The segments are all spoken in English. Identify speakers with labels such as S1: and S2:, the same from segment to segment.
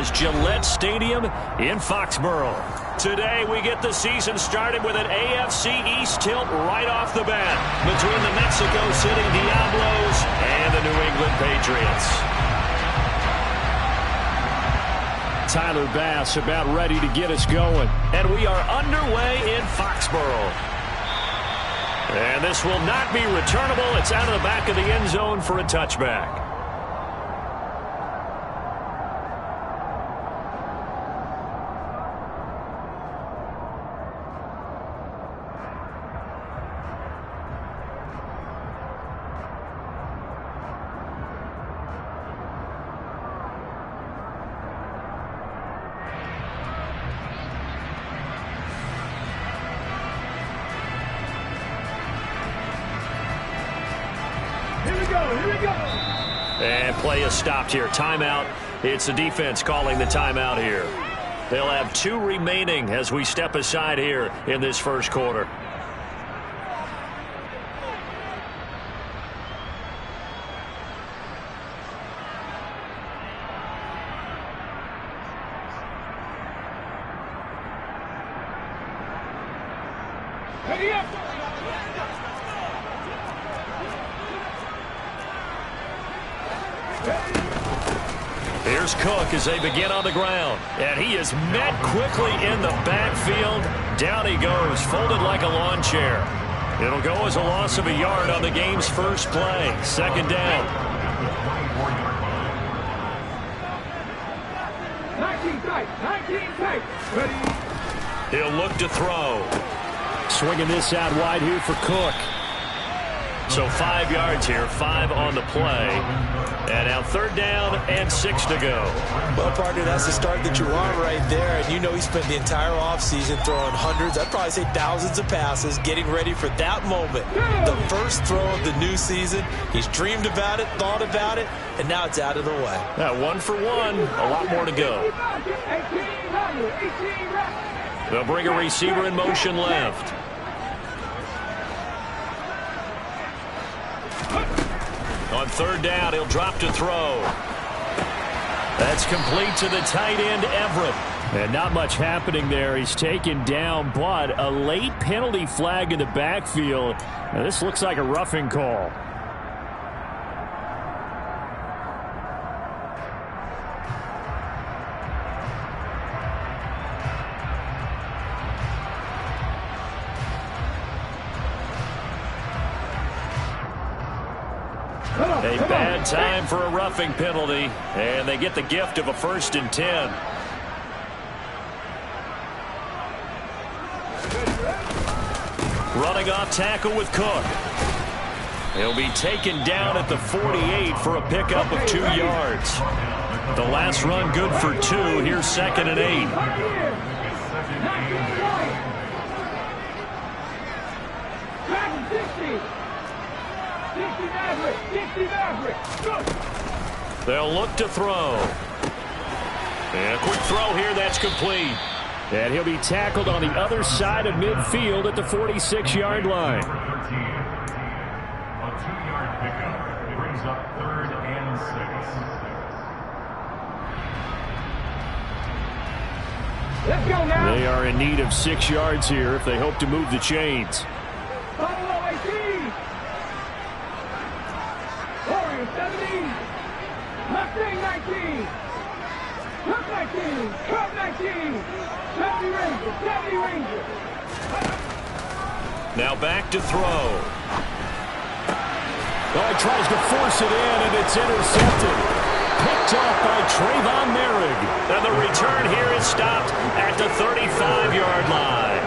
S1: is Gillette Stadium in Foxborough. Today we get the season started with an AFC East tilt right off the bat between the Mexico City Diablos and the New England Patriots. Tyler Bass about ready to get us going. And we are underway in Foxborough. And this will not be returnable. It's out of the back of the end zone for a touchback. And play is stopped here. Timeout. It's the defense calling the timeout here. They'll have 2 remaining as we step aside here in this first quarter. Here's Cook as they begin on the ground. And he is met quickly in the backfield. Down he goes, folded like a lawn chair. It'll go as a loss of a yard on the game's first play. Second down.
S2: 19 tight.
S1: He'll look to throw. Swinging this out wide here for Cook. So 5 yards here, 5 on the play. And now 3rd down and 6 to go.
S3: Well, partner, that's the start that you want right there. And you know he spent the entire offseason throwing hundreds, I'd probably say thousands of passes, getting ready for that moment. The first throw of the new season. He's dreamed about it, thought about it, and now it's out of the way.
S1: Now 1 for 1, a lot more to go. They'll bring a receiver in motion left. On 3rd down, he'll drop to throw. That's complete to the tight end, Everett. And not much happening there. He's taken down, but a late penalty flag in the backfield. Now, this looks like a roughing call. A bad time for a roughing penalty, and they get the gift of a 1st and 10. Running off tackle with Cook. He'll be taken down at the 48 for a pickup of 2 yards. The last run good for 2. Here's 2nd and 8. They'll look to throw. And a quick throw here, that's complete. And he'll be tackled on the other side of midfield at the 46-yard line.
S4: A 2-yard pickup. It brings up 3rd and 6.
S2: Let's go now.
S1: They are in need of 6 yards here if they hope to move the chains.
S2: Buffalo 18. Warriors 17. Mustang 19. Cook 19. Cook 19. 70 Rangers.
S1: Now back to throw. Oh, he tries to force it in, and it's intercepted. Picked off by Trayvon Merrick. And the return here is stopped at the 35-yard line.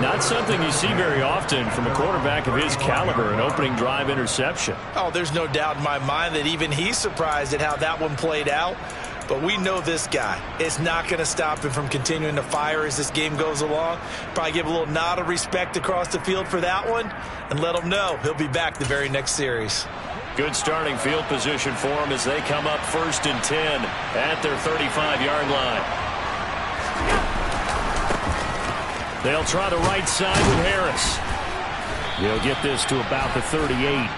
S1: Not something you see very often from a quarterback of his caliber, an opening drive interception.
S3: Oh, there's no doubt in my mind that even he's surprised at how that one played out. But we know this guy is not going to stop him from continuing to fire as this game goes along. Probably give a little nod of respect across the field for that one and let him know he'll be back the very next series.
S1: Good starting field position for him as they come up 1st and 10 at their 35-yard line. They'll try the right side with Harris. He'll get this to about the 38.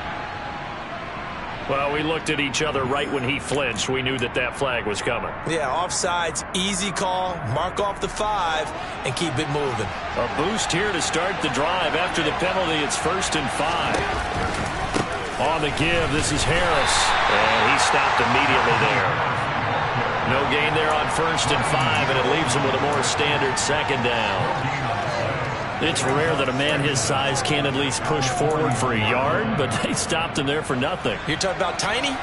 S1: Well, we looked at each other right when he flinched. We knew that that flag was coming.
S3: Yeah, offsides, easy call, mark off the 5, and keep it moving.
S1: A boost here to start the drive. After the penalty, it's 1st and 5. On the give, this is Harris. And he stopped immediately there. No gain there on 1st and 5, and it leaves him with a more standard 2nd down. It's rare that a man his size can't at least push forward for a yard, but they stopped him there for nothing.
S3: You're talking about Tiny?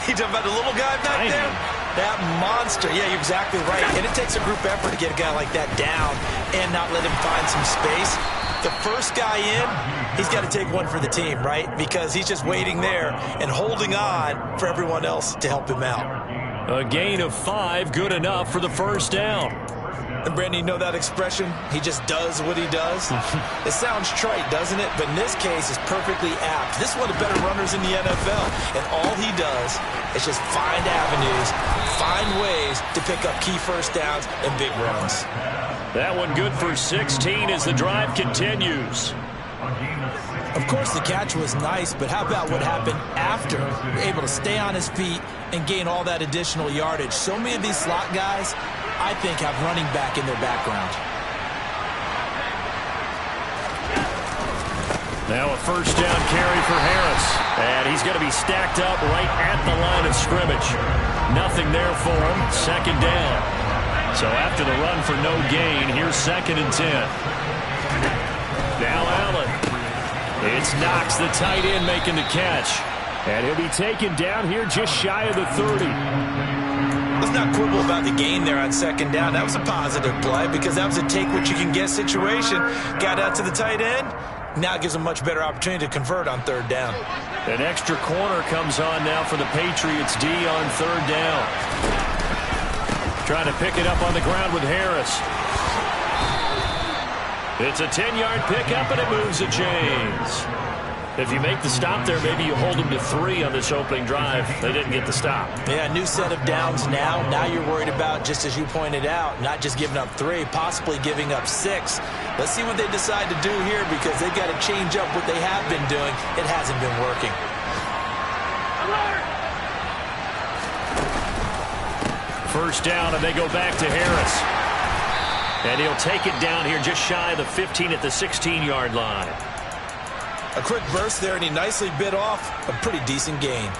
S3: You're talking about the little guy back
S1: Tiny.
S3: there? That monster. Yeah, you're exactly right. And it takes a group effort to get a guy like that down and not let him find some space. The first guy in, he's got to take one for the team, right? Because he's just waiting there and holding on for everyone else to help him out.
S1: A gain of 5, good enough for the 1st down.
S3: And Brandon, you know that expression? He just does what he does. It sounds trite, doesn't it? But in this case, it's perfectly apt. This is one of the better runners in the NFL. And all he does is just find avenues, find ways to pick up key first downs and big runs.
S1: That one good for 16 as the drive continues.
S3: Of course, the catch was nice, but how about what happened after? Able to stay on his feet and gain all that additional yardage. So many of these slot guys, I think, have running back in their background.
S1: Now a 1st down carry for Harris. And he's going to be stacked up right at the line of scrimmage. Nothing there for him. 2nd down. So after the run for no gain, here's 2nd and 10. Now Allen. It's Knox, the tight end, making the catch. And he'll be taken down here just shy of the 30.
S3: Let's not quibble about the gain there on 2nd down. That was a positive play because that was a take-what-you-can-get situation. Got out to the tight end. Now it gives them a much better opportunity to convert on 3rd down.
S1: An extra corner comes on now for the Patriots D on 3rd down. Trying to pick it up on the ground with Harris. It's a 10-yard pickup, and it moves the chains. If you make the stop there, maybe you hold them to 3 on this opening drive. They didn't get the stop.
S3: Yeah, new set of downs now. Now you're worried about, just as you pointed out, not just giving up 3, possibly giving up 6. Let's see what they decide to do here because they've got to change up what they have been doing. It hasn't been working.
S1: First down, and they go back to Harris. And he'll take it down here just shy of the 15 at the 16-yard line.
S3: A quick burst there, and he nicely bit off a pretty decent gain.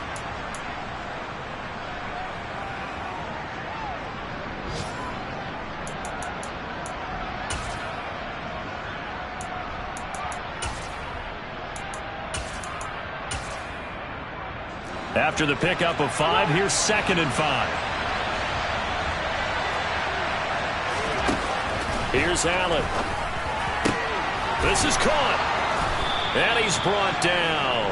S1: After the pickup of 5, here's 2nd and 5. Here's Allen. This is caught. And he's brought down.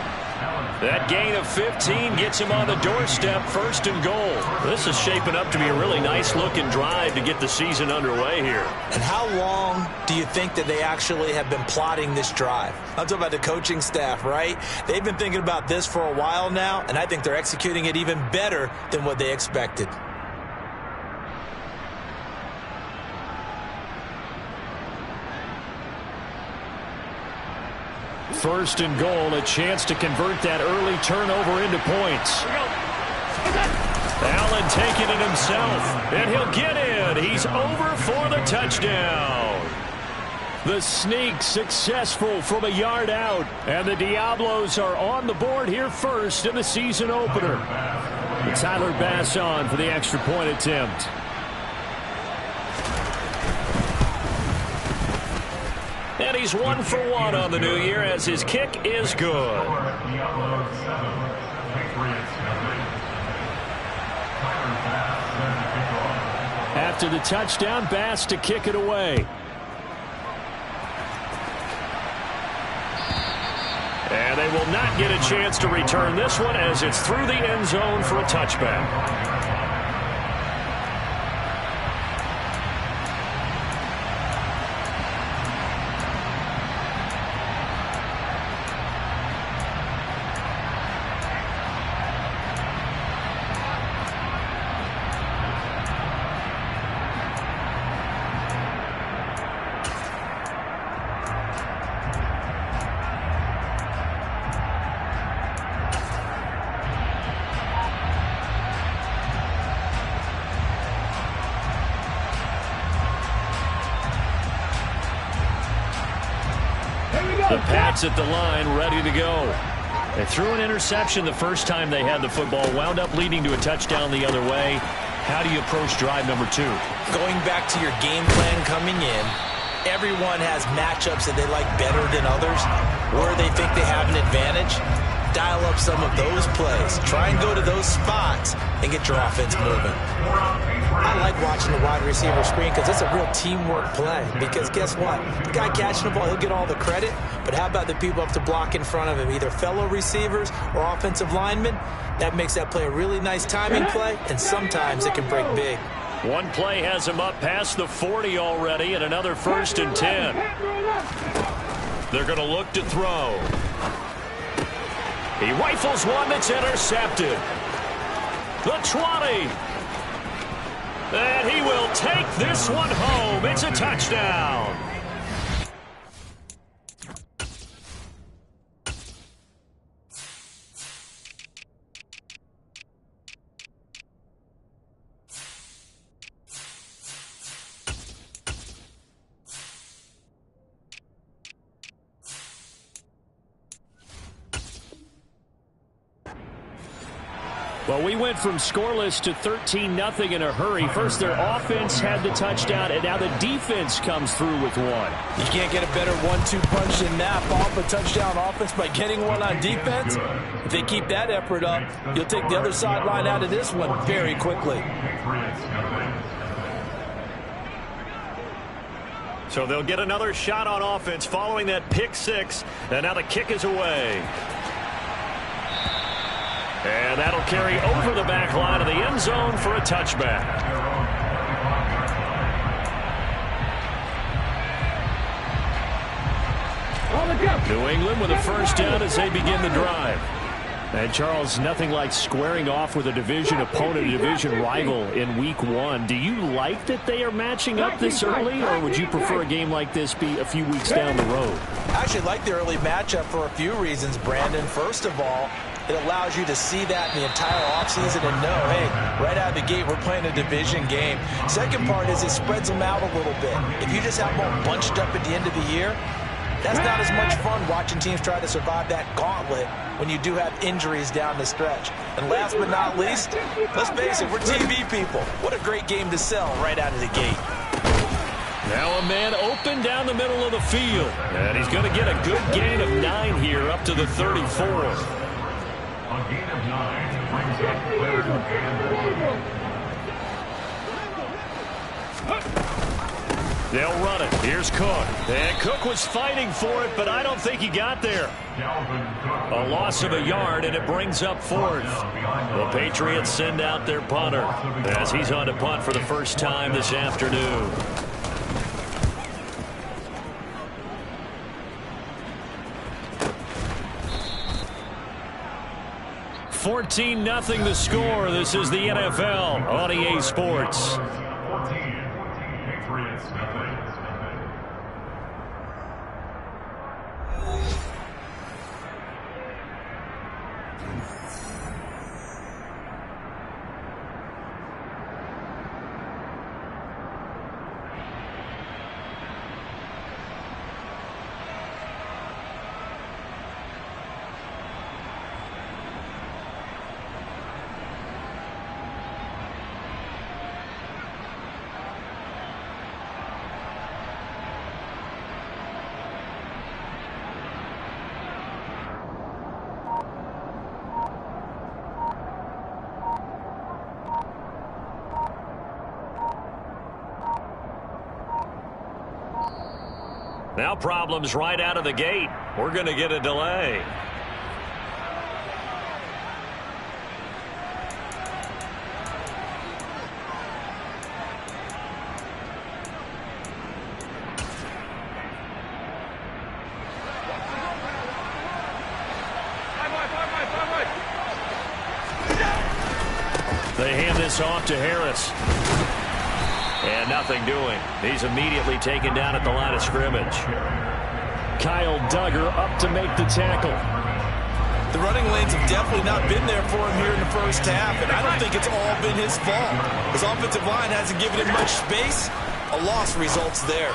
S1: That gain of 15 gets him on the doorstep, 1st and goal. This is shaping up to be a really nice-looking drive to get the season underway here.
S3: And how long do you think that they actually have been plotting this drive? I'm talking about the coaching staff, right? They've been thinking about this for a while now, and I think they're executing it even better than what they expected.
S1: First and goal, a chance to convert that early turnover into points. Allen taking it himself, and he'll get in. He's over for the touchdown. The sneak successful from a yard out, and the Diablos are on the board here first in the season opener. Tyler Bass on for the extra point attempt. And he's 1 for 1 on the new year as his kick is good. After the touchdown, Bass to kick it away. And they will not get a chance to return this one as it's through the end zone for a touchback. The Pats at the line, ready to go. They threw an interception the first time they had the football, wound up leading to a touchdown the other way. How do you approach drive number 2?
S3: Going back to your game plan coming in, everyone has matchups that they like better than others, where they think they have an advantage. Dial up some of those plays. Try and go to those spots and get your offense moving. I like watching the wide receiver screen because it's a real teamwork play. Because guess what? The guy catching the ball, he'll get all the credit. But how about the people up to block in front of him, either fellow receivers or offensive linemen? That makes that play a really nice timing play, and sometimes it can break big.
S1: One play has him up past the 40 already, and another 1st and 10. They're going to look to throw. He rifles one that's intercepted. The 20. And he will take this one home. It's a touchdown. Well, we went from scoreless to 13-0 in a hurry. First, their offense had the touchdown, and now the defense comes through with one.
S3: You can't get a better 1-2 punch than that. Off a touchdown offense by getting one on defense. If they keep that effort up, you'll take the other sideline out of this one very quickly.
S1: So they'll get another shot on offense following that pick 6, and now the kick is away. And that'll carry over the back line of the end zone for a touchback. New England with a first down as they begin the drive. And, Charles, nothing like squaring off with a division opponent, a division rival in Week 1. Do you like that they are matching up this early, or would you prefer a game like this be a few weeks down the road?
S3: I actually like the early matchup for a few reasons, Brandon. First of all, it allows you to see that in the entire offseason and know, hey, right out of the gate, we're playing a division game. Second part is it spreads them out a little bit. If you just have them all bunched up at the end of the year, that's not as much fun watching teams try to survive that gauntlet when you do have injuries down the stretch. And last but not least, let's face it, we're TV people. What a great game to sell right out of the gate.
S1: Now a man open down the middle of the field. And he's going to get a good gain of 9 here up to the 34.
S4: A gain of 9 brings up 3rd and 1.
S1: They'll run it. Here's Cook. And Cook was fighting for it, but I don't think he got there. A loss of a yard, and it brings up 4th. The Patriots send out their punter as he's on to punt for the first time this afternoon. 14-0 the score. This is the NFL on EA Sports.
S4: 14, Patriots nothing.
S1: Now problems right out of the gate. We're going to get a delay. They hand this off to Harris. And nothing doing. He's immediately taken down at the line of scrimmage. Kyle Duggar up to make the tackle.
S3: The running lanes have definitely not been there for him here in the first half, and I don't think it's all been his fault. His offensive line hasn't given him much space. A loss results there.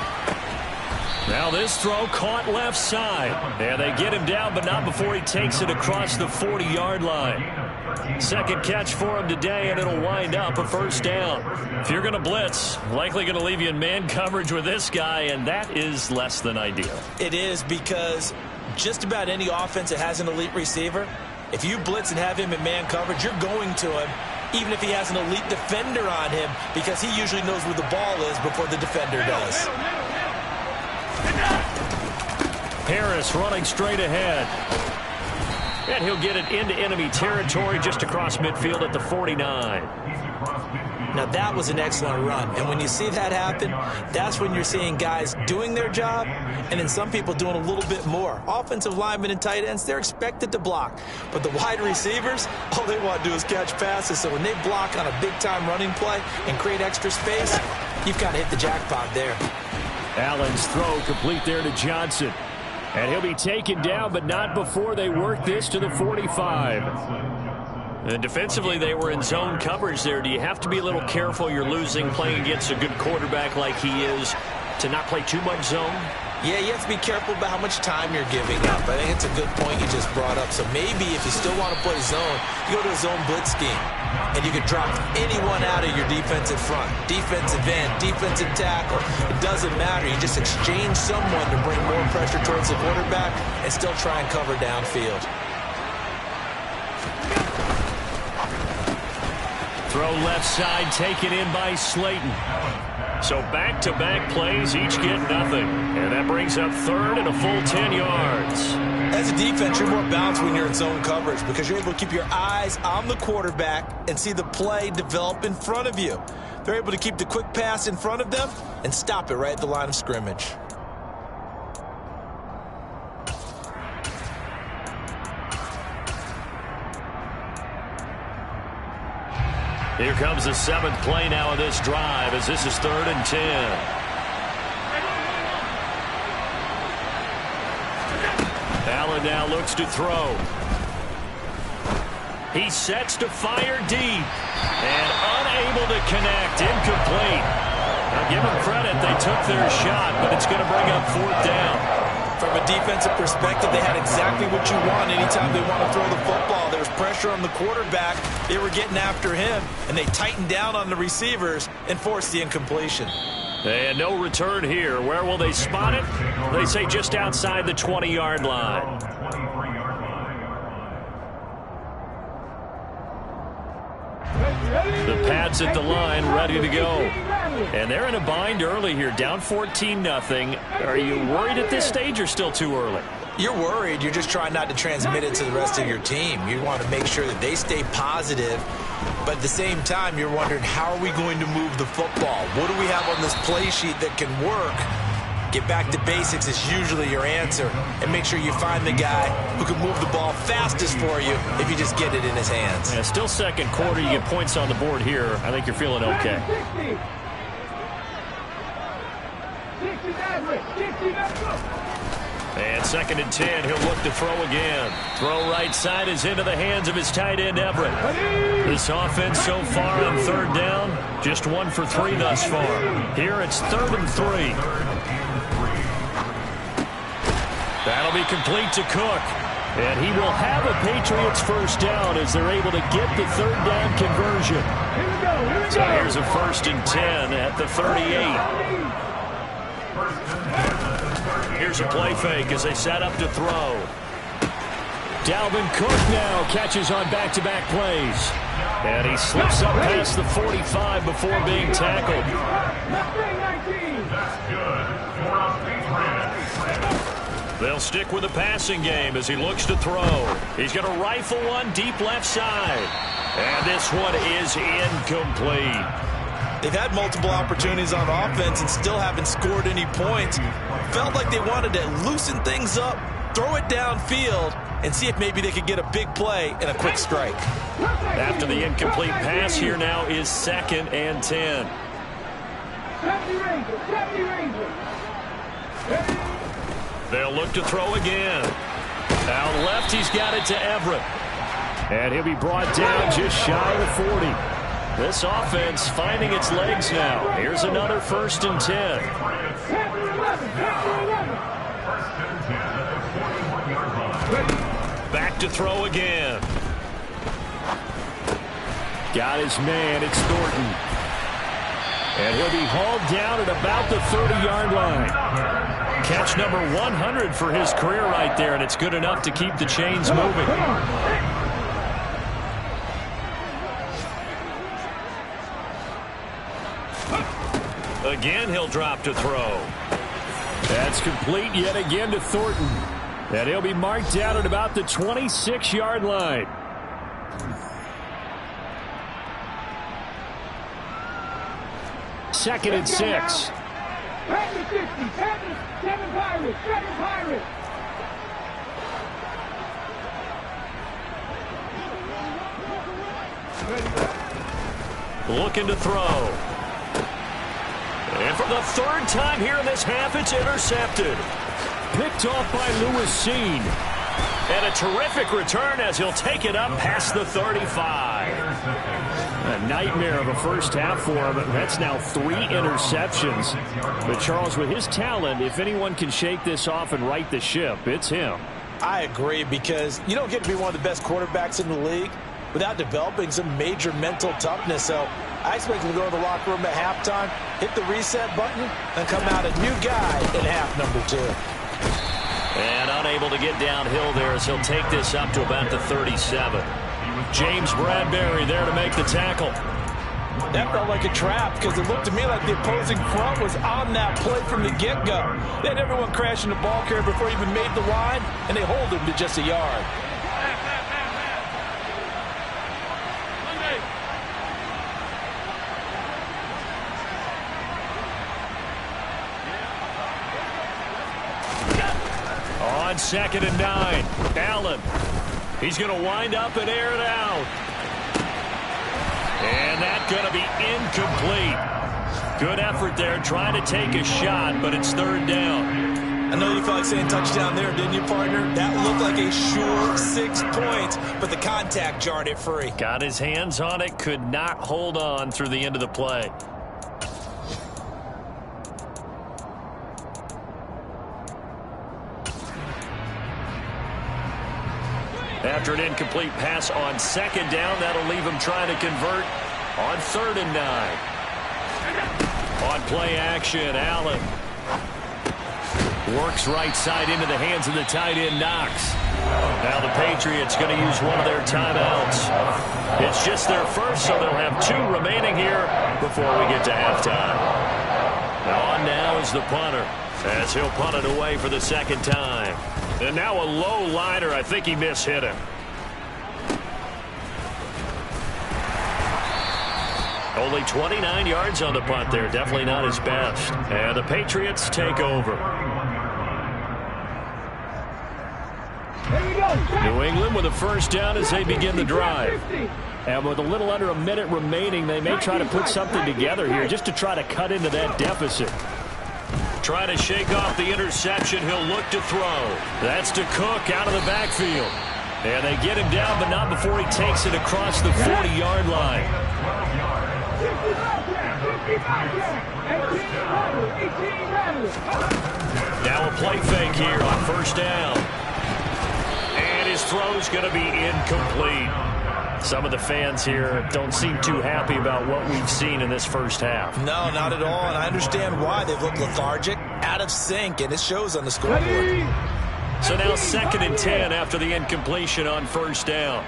S1: Now this throw caught left side. And they get him down, but not before he takes it across the 40-yard line. Second catch for him today, and it'll wind up a first down. If you're going to blitz, likely going to leave you in man coverage with this guy, and that is less than ideal.
S3: It is, because just about any offense that has an elite receiver, if you blitz and have him in man coverage, you're going to him, even if he has an elite defender on him, because he usually knows where the ball is before the defender does.
S1: Harris running straight ahead. And he'll get it into enemy territory just across midfield at the 49.
S3: Now that was an excellent run. And when you see that happen, that's when you're seeing guys doing their job and then some people doing a little bit more. Offensive linemen and tight ends, they're expected to block. But the wide receivers, all they want to do is catch passes. So when they block on a big-time running play and create extra space, you've kind of hit the jackpot there.
S1: Allen's throw complete there to Johnson. And he'll be taken down, but not before they work this to the 45. And defensively, they were in zone coverage there. Do you have to be a little careful? You're losing playing against a good quarterback like he is to not play too much zone?
S3: Yeah, you have to be careful about how much time you're giving up. I think it's a good point you just brought up. So maybe if you still want to play zone, you go to a zone blitz scheme. And you can drop anyone out of your defensive front. Defensive end, defensive tackle. It doesn't matter. You just exchange someone to bring more pressure towards the quarterback and still try and cover downfield.
S1: Throw left side, taken in by Slayton. So back-to-back plays, each get nothing. And that brings up third and a full 10 yards.
S3: As a defense, you're more balanced when you're in zone coverage because you're able to keep your eyes on the quarterback and see the play develop in front of you. They're able to keep the quick pass in front of them and stop it right at the line of scrimmage.
S1: Here comes the seventh play now of this drive as this is 3rd and 10. Allen now looks to throw. He sets to fire deep and unable to connect. Incomplete. Now give them credit. They took their shot, but it's going to bring up 4th down.
S3: From a defensive perspective, they had exactly what you want anytime they want to throw the football. There was pressure on the quarterback. They were getting after him, and they tightened down on the receivers and forced the incompletion.
S1: And no return here. Where will they spot it? They say just outside the 20-yard line. The Pats at the line, ready to go. And they're in a bind early here, down 14-0. Are you worried at this stage or still too early?
S3: You're worried. You're just trying not to transmit it to the rest of your team. You want to make sure that they stay positive. But at the same time, you're wondering, how are we going to move the football? What do we have on this play sheet that can work? Get back to basics is usually your answer. And make sure you find the guy who can move the ball fastest for you if you just get it in his hands.
S1: Yeah, still second quarter. You get points on the board here. I think you're feeling okay. And 2nd and 10, he'll look to throw again. Throw right side is into the hands of his tight end, Everett. This offense so far on 3rd down, just 1 for 3 thus far. Here it's 3rd and 3. That'll be complete to Cook. And he will have a Patriots first down as they're able to get the 3rd down conversion. So here's a 1st and 10 at the 38. Here's a play fake as they set up to throw. Dalvin Cook now catches on back-to-back plays. And he slips up past the 45 before being tackled. They'll stick with the passing game as he looks to throw. He's going to rifle one deep left side. And this one is incomplete.
S3: They've had multiple opportunities on offense and still haven't scored any points. Felt like they wanted to loosen things up, throw it downfield, and see if maybe they could get a big play and a quick strike.
S1: After the incomplete pass, here now is 2nd and 10. They'll look to throw again. Out left, he's got it to Everett. And he'll be brought down just shy of the 40. This offense finding its legs now. Here's another 1st and 10. Back to throw again. Got his man. It's Thornton. And he'll be hauled down at about the 30-yard line. Catch number 100 for his career right there, and it's good enough to keep the chains moving. Again, he'll drop to throw. That's complete yet again to Thornton. And he'll be marked down at about the 26-yard line. Second and 6.
S2: Packers 60, Packers 7 Pirates, 7 Pirates.
S1: Looking to throw. And for the 3rd time here in this half, it's intercepted. Picked off by Lewis Cine. And a terrific return as he'll take it up past the 35. A nightmare of a first half for him. That's now 3 interceptions. But Charles, with his talent, if anyone can shake this off and right the ship, it's him.
S3: I agree, because you don't get to be one of the best quarterbacks in the league without developing some major mental toughness. So I expect him to go to the locker room at halftime, hit the reset button, and come out a new guy in half number 2.
S1: And unable to get downhill there as he'll take this up to about the 37. James Bradbury there to make the tackle.
S3: That felt like a trap, because it looked to me like the opposing front was on that play from the get-go. They had everyone crashing the ball carrier before he even made the line, and they hold him to just a yard.
S1: On 2nd and 9, Allen. He's going to wind up and air it out. And that's going to be incomplete. Good effort there trying to take a shot, but it's 3rd down.
S3: I know you felt like saying touchdown there, didn't you, partner? That looked like a sure 6 points, but the contact jarred it free.
S1: Got his hands on it, could not hold on through the end of the play. After an incomplete pass on 2nd down, that'll leave him trying to convert on 3rd and 9. On play action, Allen works right side into the hands of the tight end, Knox. Now the Patriots going to use one of their timeouts. It's just their first, so they'll have 2 remaining here before we get to halftime. On now is the punter, as he'll punt it away for the 2nd time. And now a low liner. I think he mishit him. Only 29 yards on the punt there. Definitely not his best. And the Patriots take over. New England with a 1st down as they begin the drive. And with a little under a minute remaining, they may try to put something together here just to try to cut into that deficit. Trying to shake off the interception. He'll look to throw. That's to Cook out of the backfield. And they get him down, but not before he takes it across the 40-yard line. Now a play fake here on 1st down. And his throw's going to be incomplete. Some of the fans here don't seem too happy about what we've seen in this first half.
S3: No, not at all, and I understand why. They've looked lethargic, out of sync, and it shows on the scoreboard.
S1: So now 2nd and 10 after the incompletion on 1st down.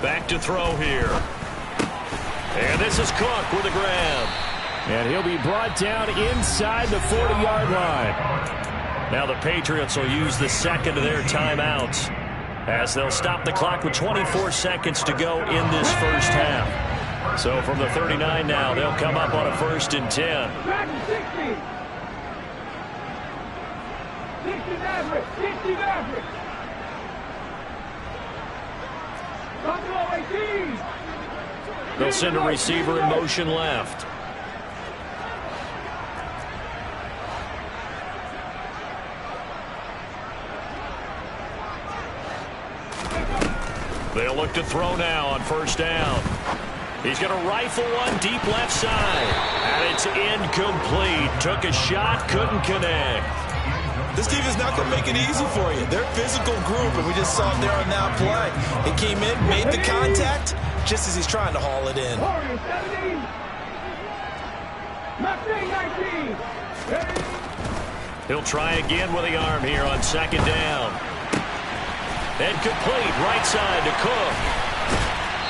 S1: Back to throw here. And this is Cook with a grab. And he'll be brought down inside the 40-yard line. Now the Patriots will use the 2nd of their timeouts as they'll stop the clock with 24 seconds to go in this first half. So from the 39 now, they'll come up on a 1st and 10.
S2: 60 Maverick.
S1: They'll send a receiver in motion left. look to throw now on first down. He's going to rifle one deep left side. And it's incomplete. Took a shot, couldn't connect.
S3: This defense not going to make it easy for you. They're a physical group, and we just saw it there on that play. He came in, made the contact, just as he's trying to haul it in.
S2: Warriors 17. Mustang 19.
S1: He'll try again with the arm here on second down. And complete right side to Cook.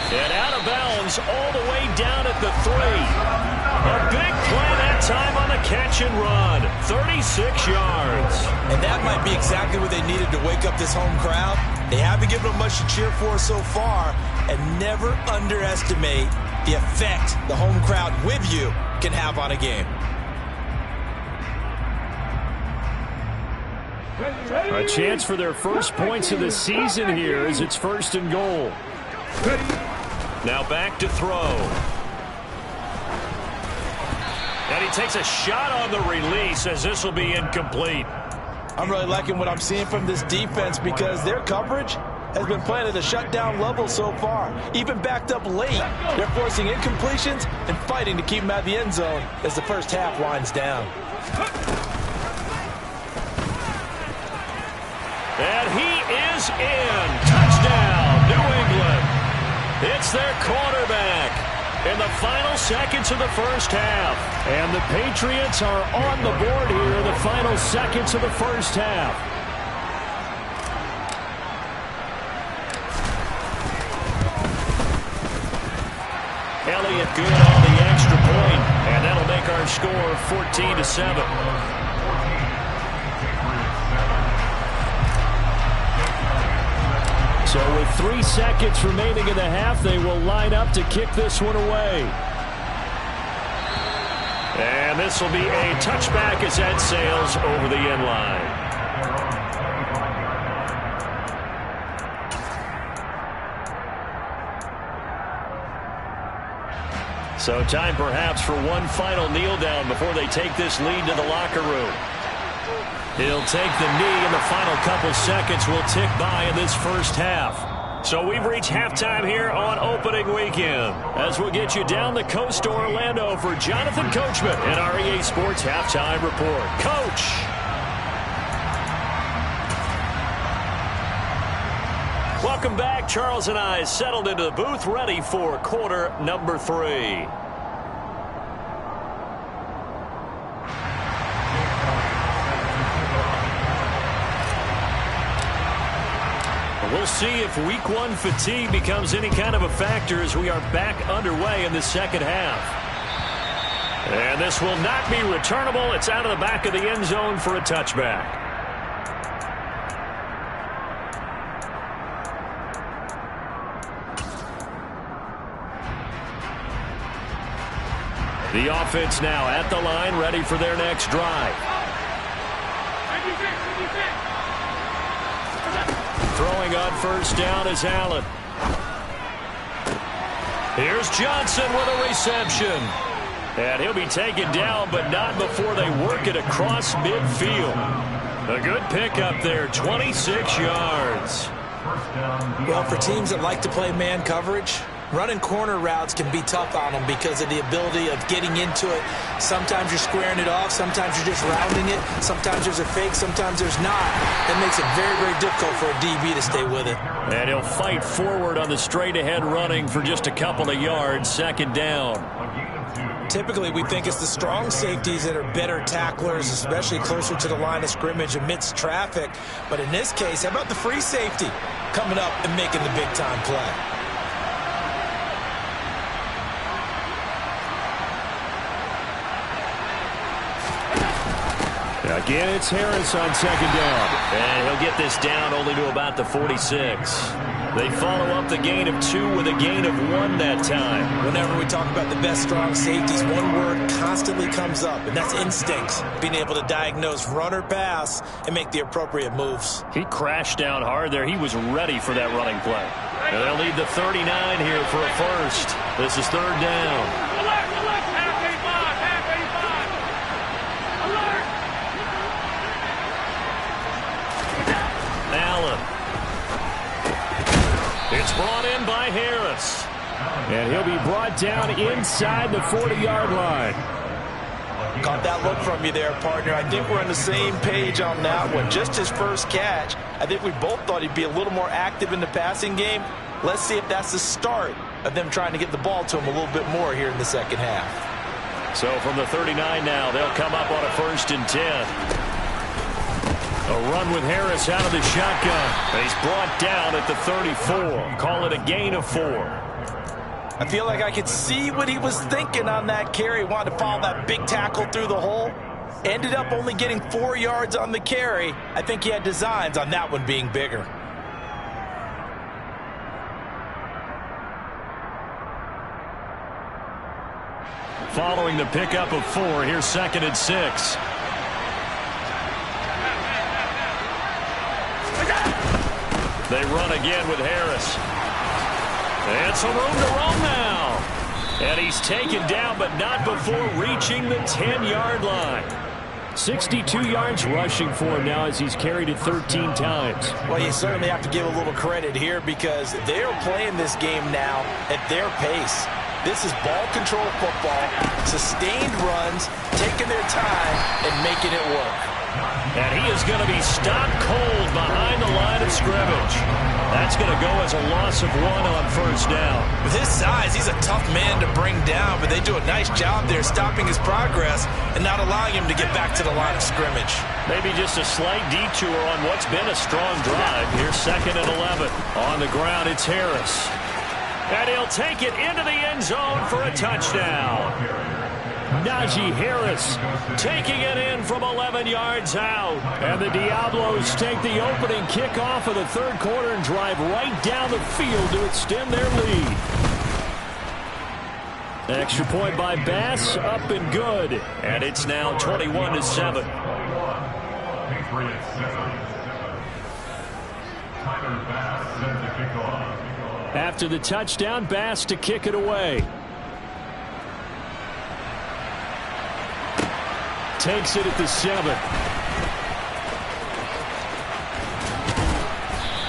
S1: And out of bounds all the way down at the 3. A big play that time on the catch and run. 36 yards.
S3: And that might be exactly what they needed to wake up this home crowd. They haven't given them much to cheer for so far. And never underestimate the effect the home crowd with you can have on a game.
S1: A chance for their first points of the season here as it's 1st and goal. Now back to throw. And he takes a shot on the release as this will be incomplete.
S3: I'm really liking what I'm seeing from this defense because their coverage has been playing at a shutdown level so far. Even backed up late, they're forcing incompletions and fighting to keep them out of the end zone as the first half winds down.
S1: And he is in. Touchdown, New England. It's their quarterback in the final seconds of the first half. And the Patriots are on the board here in the final seconds of the first half. Elliott good on the extra point, and that'll make our score 14-7. So with 3 seconds remaining in the half, they will line up to kick this one away. And this will be a touchback as that sails over the end line. So time perhaps for one final kneel down before they take this lead to the locker room. He'll take the knee, and the final couple seconds will tick by in this first half. So we've reached halftime here on opening weekend, as we'll get you down the coast to Orlando for Jonathan Coachman and our EA Sports Halftime Report. Coach! Welcome back. Charles and I settled into the booth, ready for quarter number 3. We'll see if week 1 fatigue becomes any kind of a factor as we are back underway in the second half. And this will not be returnable. It's out of the back of the end zone for a touchback. The offense now at the line, ready for their next drive. Throwing on first down is Allen. Here's Johnson with a reception. And he'll be taken down, but not before they work it across midfield. A good pickup there, 26 yards.
S3: Well, for teams that like to play man coverage, running corner routes can be tough on them because of the ability of getting into it. Sometimes you're squaring it off. Sometimes you're just rounding it. Sometimes there's a fake. Sometimes there's not. That makes it very, very difficult for a DB to stay with it.
S1: And he'll fight forward on the straight-ahead running for just a couple of yards. Second down.
S3: Typically, we think it's the strong safeties that are better tacklers, especially closer to the line of scrimmage amidst traffic. But in this case, how about the free safety coming up and making the big-time play?
S1: Again, it's Harris on second down. And he'll get this down only to about the 46. They follow up the gain of 2 with a gain of 1 that time.
S3: Whenever we talk about the best strong safeties, one word constantly comes up, and that's instincts. Being able to diagnose run or pass and make the appropriate moves.
S1: He crashed down hard there. He was ready for that running play. And they'll lead the 39 here for a first. This is third down. It's brought in by Harris. And he'll be brought down inside the 40-yard line.
S3: Caught that look from you there, partner. I think we're on the same page on that one. Just his first catch. I think we both thought he'd be a little more active in the passing game. Let's see if that's the start of them trying to get the ball to him a little bit more here in the second half.
S1: So from the 39 now, they'll come up on a 1st and 10. A run with Harris out of the shotgun. He's brought down at the 34. Call it a gain of 4.
S3: I feel like I could see what he was thinking on that carry. Wanted to follow that big tackle through the hole. Ended up only getting 4 yards on the carry. I think he had designs on that one being bigger.
S1: Following the pickup of 4, here's 2nd and 6. They run again with Harris. And some room to roam now. And he's taken down, but not before reaching the 10-yard line. 62 yards rushing for him now as he's carried it 13 times.
S3: Well, you certainly have to give a little credit here because they're playing this game now at their pace. This is ball control football, sustained runs, taking their time, and making it work.
S1: And he is going to be stopped cold behind the line of scrimmage. That's going to go as a loss of 1 on 1st down.
S3: With his size, he's a tough man to bring down, but they do a nice job there stopping his progress and not allowing him to get back to the line of scrimmage.
S1: Maybe just a slight detour on what's been a strong drive. Here's 2nd and 11. On the ground, it's Harris. And he'll take it into the end zone for a touchdown. Najee Harris taking it in from 11 yards out. And the Diablos take the opening kickoff of the 3rd quarter and drive right down the field to extend their lead. Extra point by Bass, up and good. And it's now 21-7.
S4: Patriots 7. Tyler Bass sends the kickoff.
S1: After the touchdown, Bass to kick it away. Takes it at the 7.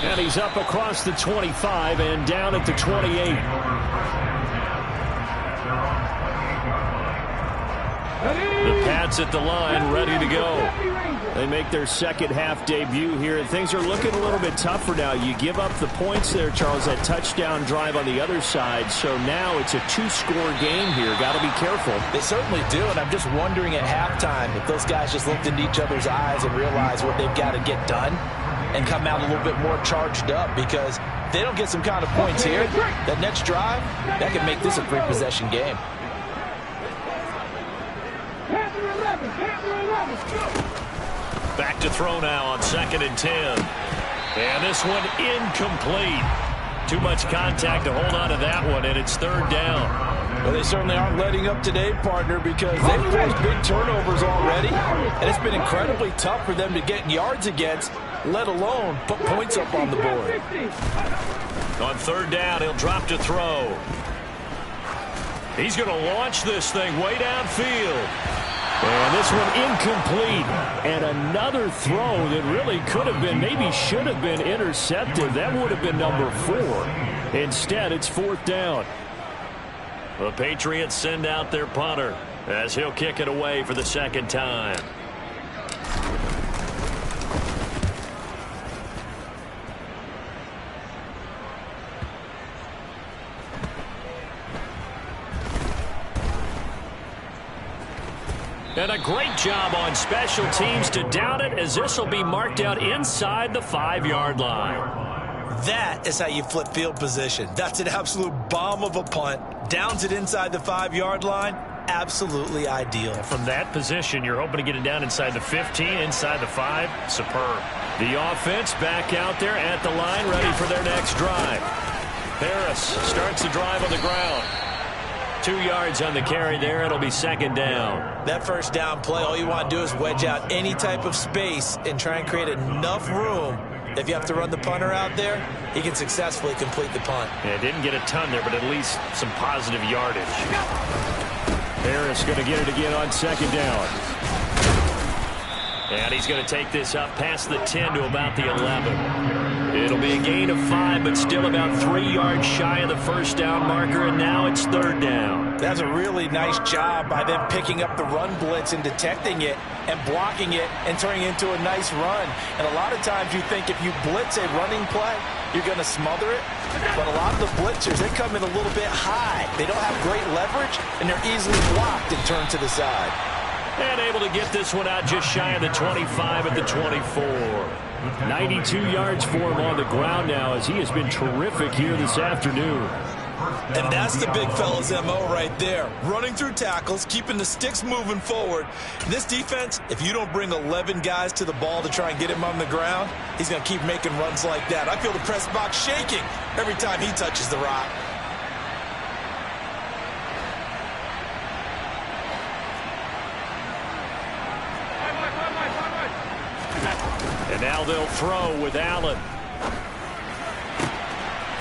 S1: And he's up across the 25 and down at the 28. The Pats at the line, ready to go. They make their second half debut here, and things are looking a little bit tougher now. You give up the points there, Charles, that touchdown drive on the other side. So now it's a 2-score game here. Got to be careful.
S3: They certainly do, and I'm just wondering at halftime if those guys just looked into each other's eyes and realized what they've got to get done and come out a little bit more charged up, because if they don't get some kind of points here, that next drive, that could make this a 3-possession game.
S1: Back to throw now on 2nd and 10. And this one incomplete. Too much contact to hold on to that one, and it's 3rd down.
S3: Well, they certainly aren't letting up today, partner, because they've forced big turnovers already, and it's been incredibly tough for them to get yards against, let alone put points up on the board.
S1: On 3rd down, he'll drop to throw. He's going to launch this thing way downfield. And this one incomplete. And another throw that really could have been, maybe should have been intercepted. That would have been number 4. Instead, it's 4th down. The Patriots send out their punter as he'll kick it away for the 2nd time. And a great job on special teams to down it, as this will be marked out inside the 5-yard line.
S3: That is how you flip field position. That's an absolute bomb of a punt. Downs it inside the 5-yard line. Absolutely ideal.
S1: From that position, you're hoping to get it down inside the 15, inside the 5. Superb. The offense back out there at the line, ready for their next drive. Harris starts the drive on the ground. 2 yards on the carry there. It'll be 2nd down.
S3: That 1st down play, all you want to do is wedge out any type of space and try and create enough room. If you have to run the punter out there, he can successfully complete the punt.
S1: Yeah, didn't get a ton there, but at least some positive yardage. Harris going to get it again on 2nd down. And he's going to take this up past the 10 to about the 11. It'll be a gain of 5, but still about 3 yards shy of the first down marker, and now it's 3rd down.
S3: That's a really nice job by them picking up the run blitz and detecting it and blocking it and turning it into a nice run. And a lot of times you think if you blitz a running play, you're going to smother it. But a lot of the blitzers, they come in a little bit high. They don't have great leverage, and they're easily blocked and turned to the side.
S1: And able to get this one out just shy of the 25 at the 24. 92 yards for him on the ground now as he has been terrific here this afternoon.
S3: And that's the big fella's MO right there. Running through tackles, keeping the sticks moving forward. This defense, if you don't bring 11 guys to the ball to try and get him on the ground, he's going to keep making runs like that. I feel the press box shaking every time he touches the rock.
S1: And now they'll throw with Allen.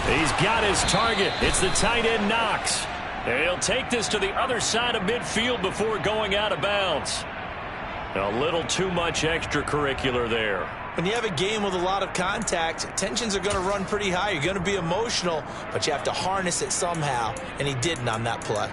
S1: He's got his target. It's the tight end Knox. And he'll take this to the other side of midfield before going out of bounds. A little too much extracurricular there.
S3: When you have a game with a lot of contact, tensions are going to run pretty high. You're going to be emotional, but you have to harness it somehow, and he didn't on that play.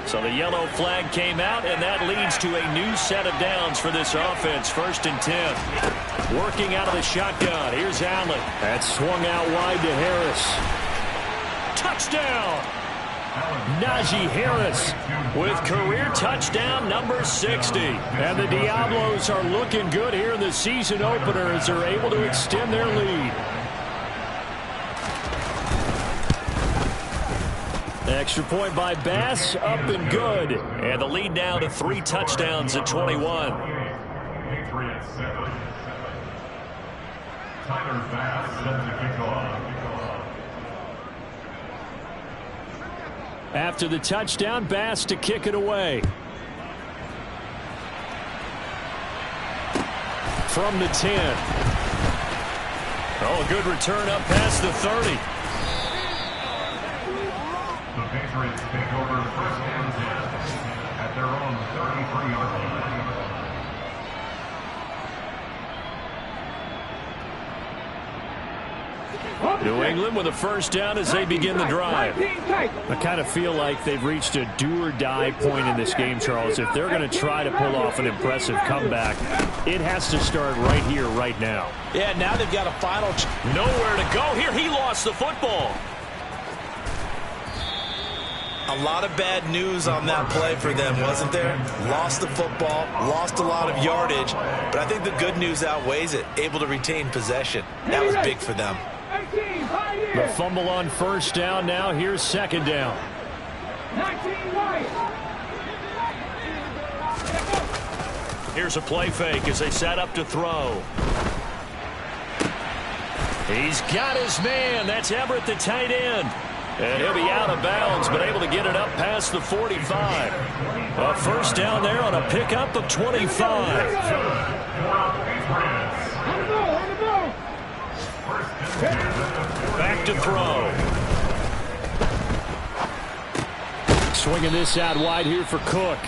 S1: So the yellow flag came out, and that leads to a new set of downs for this offense. 1st and 10. Working out of the shotgun. Here's Allen. That's swung out wide to Harris. Touchdown! Najee Harris with career touchdown number 60. And the Diablos are looking good here in the season opener as they're able to extend their lead. Extra point by Bass, up and good. And the lead now to 3 touchdowns at 21.
S4: Patriots 7. Tyler Bass set to kick off.
S1: After the touchdown, Bass to kick it away. From the 10. Oh, a good return up past the 30.
S4: The Patriots take over 1st and 10 at their own 33-yard line.
S1: New England with a 1st down as they begin the drive. I kind of feel like they've reached a do-or-die point in this game, Charles. If they're going to try to pull off an impressive comeback, it has to start right here, right now.
S3: Yeah, now they've got a final.
S1: Nowhere to go here. He lost the football.
S3: A lot of bad news on that play for them, wasn't there? Lost the football, lost a lot of yardage, but I think the good news outweighs it. Able to retain possession. That was big for them.
S1: The fumble on 1st down. Now here's 2nd down. Here's a play fake as they set up to throw. He's got his man. That's Everett, the tight end. And he'll be out of bounds, but able to get it up past the 45. A 1st down there on a pickup of 25. Back to throw. Swinging this out wide here for Cook.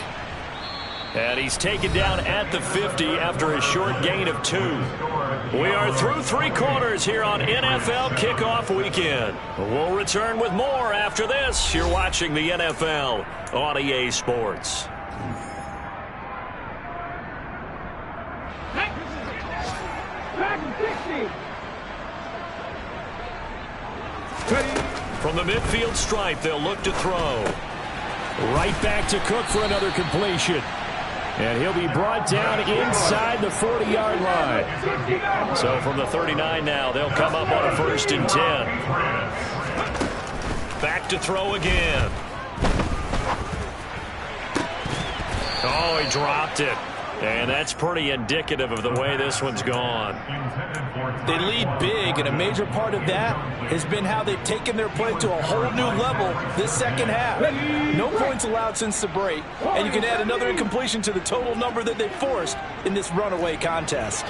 S1: And he's taken down at the 50 after a short gain of 2. We are through 3 quarters here on NFL Kickoff Weekend. We'll return with more after this. You're watching the NFL on EA Sports. From the midfield stripe, they'll look to throw. Right back to Cook for another completion. And he'll be brought down inside the 40-yard line. So from the 39 now, they'll come up on a 1st and 10. Back to throw again. Oh, he dropped it. And that's pretty indicative of the way this one's gone.
S3: They lead big, and a major part of that has been how they've taken their play to a whole new level this 2nd half. No points allowed since the break, and you can add another incompletion to the total number that they forced in this runaway contest.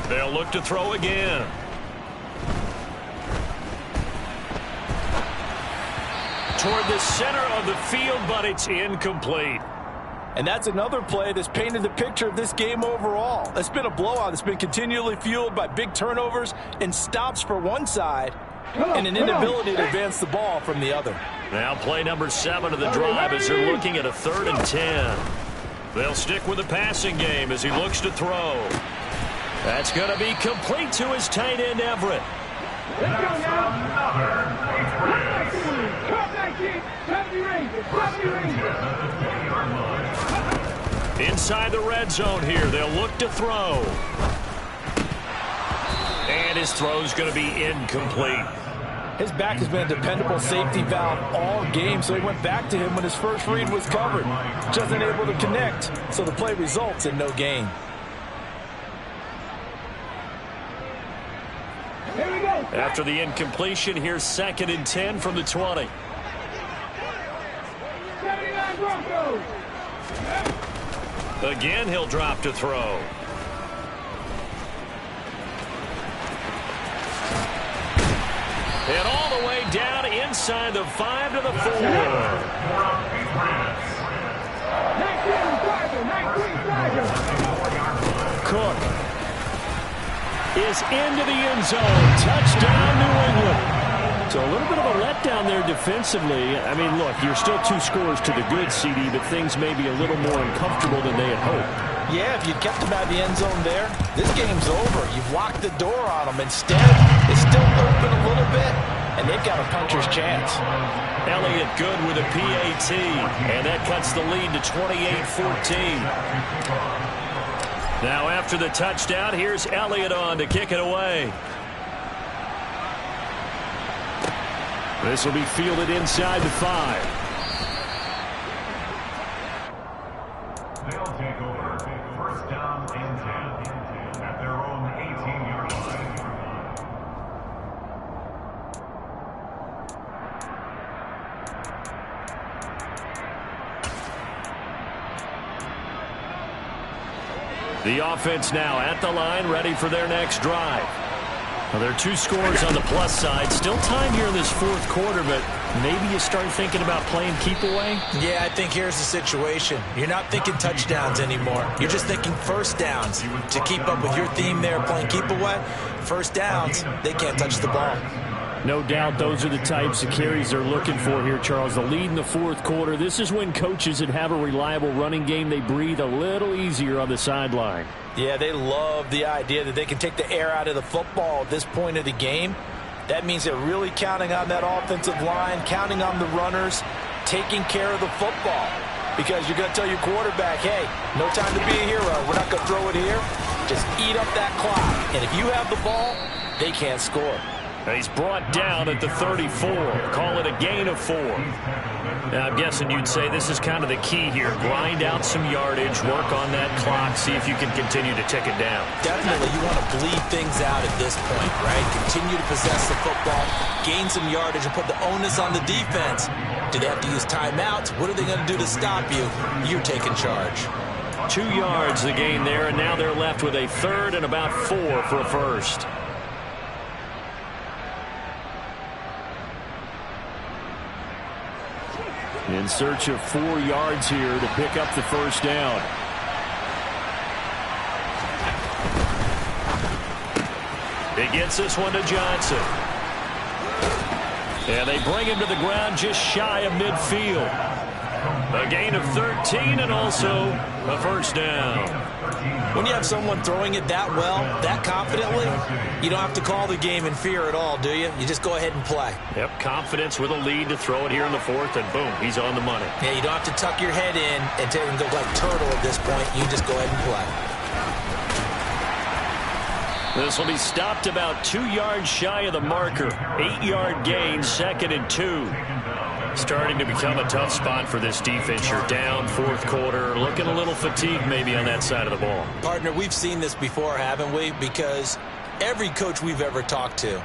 S1: They'll look to throw again. toward the center of the field, but it's incomplete.
S3: And that's another play that's painted the picture of this game overall. It's been a blowout. It's been continually fueled by big turnovers and stops for one side and an inability to advance the ball from the other.
S1: Now play number 7 of the drive as they're looking at a 3rd and 10. They'll stick with the passing game as he looks to throw. That's going to be complete to his tight end, Everett. Inside the red zone here, they'll look to throw. And his throw's going to be incomplete.
S3: His back has been a dependable safety valve all game, so he went back to him when his first read was covered. Just unable to connect, so the play results in no gain.
S1: After the incompletion, here's 2nd and 10 from the 20.
S2: 79 Broncos.
S1: Again, he'll drop to throw. And all the way down inside the 5 to the 4. Cook is into the end zone. Touchdown, New England. So a little bit of a letdown there defensively. I mean, look, you're still 2 scores to the good, CD, but things may be a little more uncomfortable than they had hoped.
S3: Yeah, if you kept them out of the end zone there, this game's over. You've locked the door on them. Instead, it's still open a little bit, and they've got a puncher's chance.
S1: Elliott good with a PAT, and that cuts the lead to 28-14. Now after the touchdown, here's Elliott on to kick it away. This will be fielded inside the 5.
S4: They'll take over 1st down and 10 at their own 18-yard line.
S1: The offense now at the line, ready for their next drive. Well, there are 2 scores on the plus side. Still time here in this 4th quarter, but maybe you start thinking about playing keep away?
S3: Yeah, I think here's the situation. You're not thinking touchdowns anymore. You're just thinking first downs. To keep up with your theme there, playing keep away, first downs, they can't touch the ball.
S1: No doubt those are the types of carries they're looking for here, Charles. The lead in the 4th quarter. This is when coaches that have a reliable running game, they breathe a little easier on the sideline.
S3: Yeah, they love the idea that they can take the air out of the football at this point of the game. That means they're really counting on that offensive line, counting on the runners, taking care of the football. Because you're going to tell your quarterback, hey, no time to be a hero. We're not going to throw it here. Just eat up that clock. And if you have the ball, they can't score.
S1: He's brought down at the 34. Call it a gain of 4. Now, I'm guessing you'd say this is kind of the key here. Grind out some yardage, work on that clock, see if you can continue to tick it down.
S3: Definitely, you want to bleed things out at this point, right? Continue to possess the football, gain some yardage, and put the onus on the defense. Do they have to use timeouts? What are they going to do to stop you? You're taking charge.
S1: 2 yards the gain there, and now they're left with a 3rd and about 4 for a first. In search of 4 yards here to pick up the first down. He gets this one to Johnson. And they bring him to the ground just shy of midfield. A gain of 13 and also a first down.
S3: When you have someone throwing it that well, that confidently, you don't have to call the game in fear at all, do you? You just go ahead and play.
S1: Yep, confidence with a lead to throw it here in the 4th, and boom, he's on the money.
S3: Yeah, you don't have to tuck your head in and take and go like turtle at this point. You just go ahead and play.
S1: This will be stopped about 2 yards shy of the marker. 8-yard gain, 2nd and 2. Starting to become a tough spot for this defense. You're down 4th quarter, looking a little fatigued maybe on that side of the ball.
S3: Partner, we've seen this before, haven't we? Because every coach we've ever talked to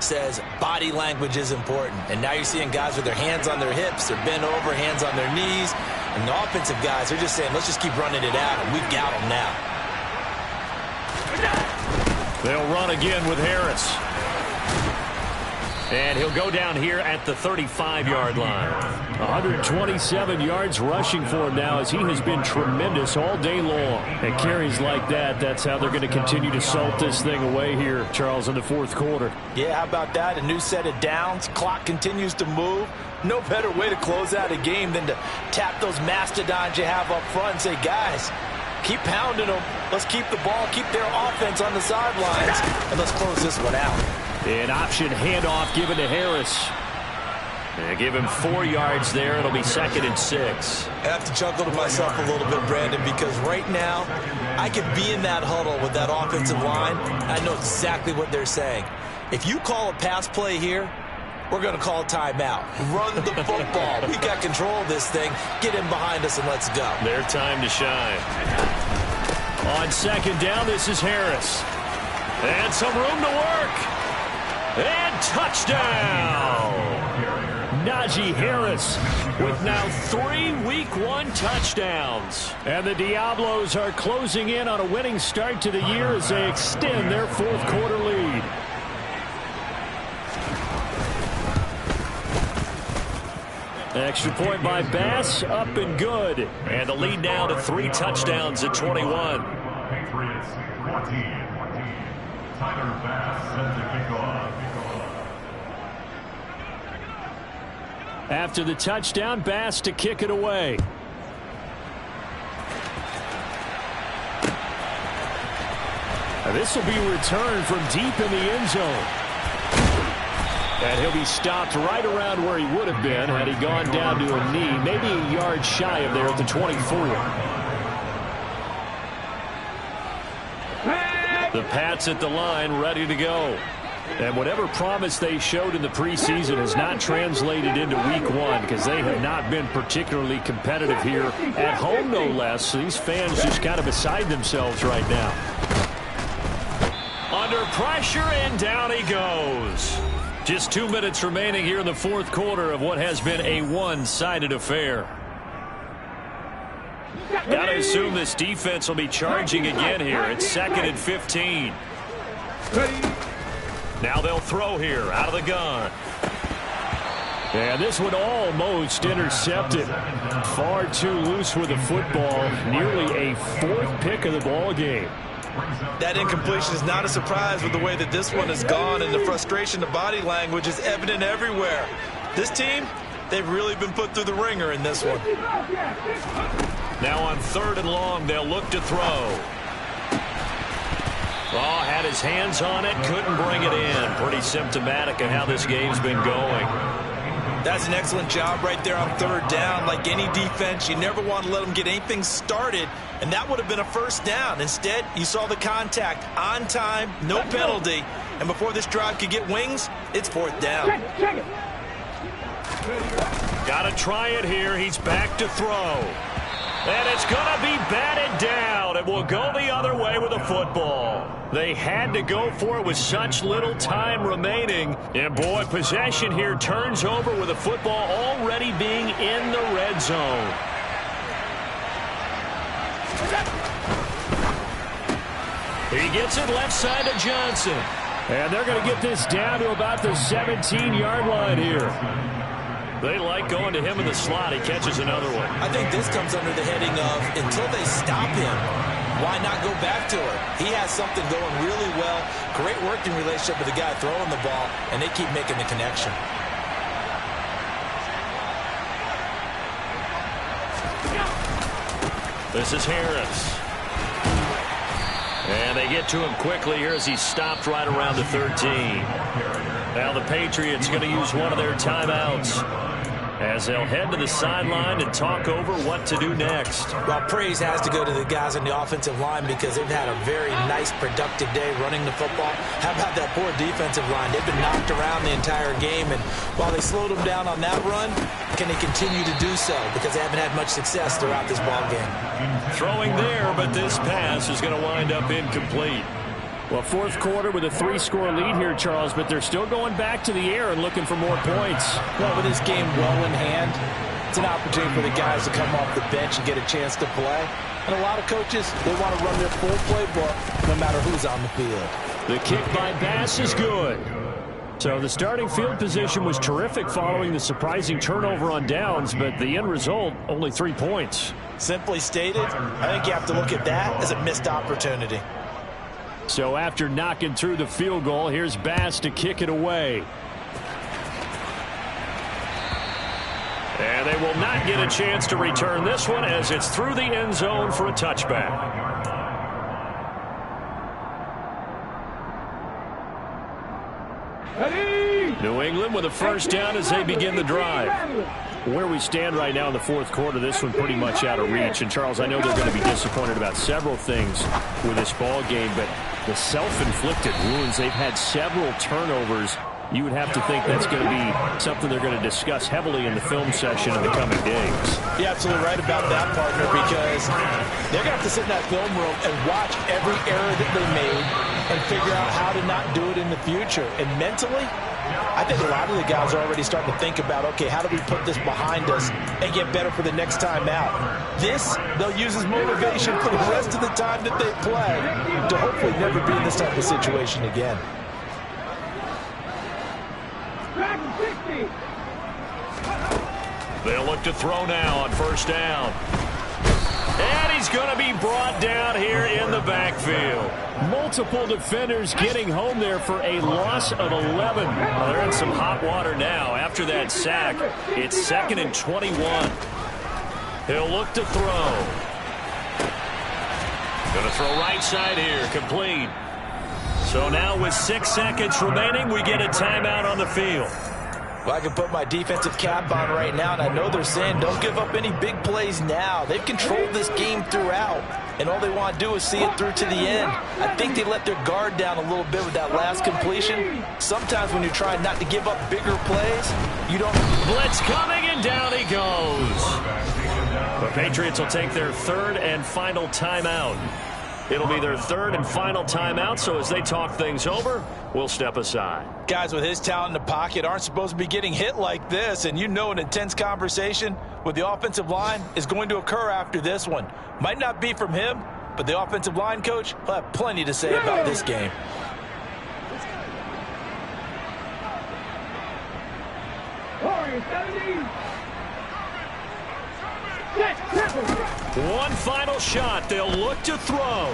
S3: says body language is important. And now you're seeing guys with their hands on their hips, they're bent over, hands on their knees. And the offensive guys, they're just saying, let's just keep running it out, and we've got them now.
S1: They'll run again with Harris. And he'll go down here at the 35-yard line.
S5: 127 yards rushing for him now as he has been tremendous all day long. And carries like that, that's how they're going to continue to salt this thing away here, Charles, in the fourth quarter.
S3: Yeah, how about that? A new set of downs. Clock continues to move. No better way to close out a game than to tap those mastodons you have up front and say, guys, keep pounding them. Let's keep the ball, keep their offense on the sidelines, and let's close this one out.
S5: An option handoff given to Harris.
S1: They give him 4 yards there. It'll be 2nd and 6.
S3: I have to chuckle to myself a little bit, Brandon, because right now I could be in that huddle with that offensive line. I know exactly what they're saying. If you call a pass play here, we're going to call timeout. Run the football. We got control of this thing. Get in behind us and let's go.
S1: Their time to shine.
S5: On 2nd down, this is Harris.
S1: And some room to work. And touchdown!
S5: Najee Harris with now 3 Week 1 touchdowns. And the Diablos are closing in on a winning start to the year as they extend their fourth quarter lead. Extra point by Bass, up and good.
S1: And the lead now to 3 touchdowns at 21.
S4: Patriots 14. Tyler Bass set to kick off.
S5: After the touchdown, Bass to kick it away. Now this will be returned from deep in the end zone. And he'll be stopped right around where he would have been had he gone down to a knee, maybe a yard shy of there at the 24. The Pats at the line, ready to go. And whatever promise they showed in the preseason has not translated into Week 1 because they have not been particularly competitive here at home, no less. So these fans just kind of beside themselves right now.
S1: Under pressure, and down he goes. Just 2 minutes remaining here in the fourth quarter of what has been a one-sided affair. Got to assume this defense will be charging again here. It's 2nd and 15. Now they'll throw here out of the gun.
S5: And this one almost intercepted. Far too loose with the football. Nearly a 4th pick of the ball game.
S3: That incompletion is not a surprise with the way that this one has gone, and the frustration, the body language is evident everywhere. This team, they've really been put through the ringer in this one.
S1: Now on 3rd and long, they'll look to throw. Oh, had his hands on it, couldn't bring it in. Pretty symptomatic of how this game's been going.
S3: That's an excellent job right there on 3rd down. Like any defense, you never want to let them get anything started, and that would have been a 1st down. Instead, you saw the contact on time, no penalty, and before this drive could get wings, it's 4th down.
S1: Got to try it here. He's back to throw. And it's going to be batted down. It will go the other way with the football. They had to go for it with such little time remaining. And, boy, possession here turns over with the football already being in the red zone. He gets it left side to Johnson.
S5: And they're going to get this down to about the 17-yard line here.
S1: They like going to him in the slot. He catches another one.
S3: I think this comes under the heading of until they stop him, why not go back to it? He has something going really well. Great working relationship with the guy throwing the ball, and they keep making the connection.
S1: This is Harris. And they get to him quickly here as he's stopped right around the 13. Now the Patriots going to use one of their timeouts as they'll head to the sideline and talk over what to do next.
S3: Well, praise has to go to the guys on the offensive line because they've had a very nice, productive day running the football. How about that poor defensive line? They've been knocked around the entire game, and while they slowed them down on that run, can they continue to do so? Because they haven't had much success throughout this ball game.
S1: Throwing there, but this pass is going to wind up incomplete.
S5: Well, fourth quarter with a 3-score lead here, Charles, but they're still going back to the air and looking for more points.
S3: Well, with this game well in hand, it's an opportunity for the guys to come off the bench and get a chance to play. And a lot of coaches, they want to run their full playbook no matter who's on the field.
S5: The kick by Bass is good. So the starting field position was terrific following the surprising turnover on downs, but the end result, only 3 points.
S3: Simply stated, I think you have to look at that as a missed opportunity.
S5: So after knocking through the field goal, here's Bass to kick it away. And they will not get a chance to return this one as it's through the end zone for a touchback. New England with a first down as they begin the drive. Where we stand right now in the fourth quarter, this one pretty much out of reach. And, Charles, I know they're going to be disappointed about several things with this ball game, but the self-inflicted wounds, they've had several turnovers. You would have to think that's going to be something they're going to discuss heavily in the film session in the coming days.
S3: You're absolutely right about that, partner, because they're going to have to sit in that film room and watch every error that they made and figure out how to not do it in the future. And mentally, I think a lot of the guys are already starting to think about, okay, how do we put this behind us and get better for the next time out? This, they'll use as motivation for the rest of the time that they play to hopefully never be in this type of situation again.
S5: They'll look to throw now on first down. And he's going to be brought down here in the backfield. Multiple defenders getting home there for a loss of 11. Well, they're in some hot water now. After that sack, it's 2nd and 21. He'll look to throw. Going to throw right side here, complete. So now with 6 seconds remaining, we get a timeout on the field.
S3: Well, I can put my defensive cap on right now, and I know they're saying don't give up any big plays now. They've controlled this game throughout, and all they want to do is see it through to the end. I think they let their guard down a little bit with that last completion. Sometimes when you're trying not to give up bigger plays, you don't.
S5: Blitz coming, and down he goes. The Patriots will take their 3rd and final timeout. It'll be their 3rd and final timeout, so as they talk things over, we'll step aside.
S3: Guys with his talent in the pocket aren't supposed to be getting hit like this, and you know an intense conversation with the offensive line is going to occur after this one. Might not be from him, but the offensive line coach will have plenty to say about this game.
S5: One final shot. They'll look to throw.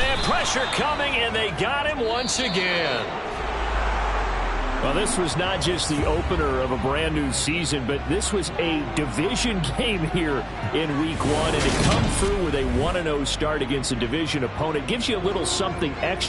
S5: And pressure coming, and they got him once again. Well, this was not just the opener of a brand new season, but this was a division game here in week 1. And to come through with a 1-0 start against a division opponent gives you a little something extra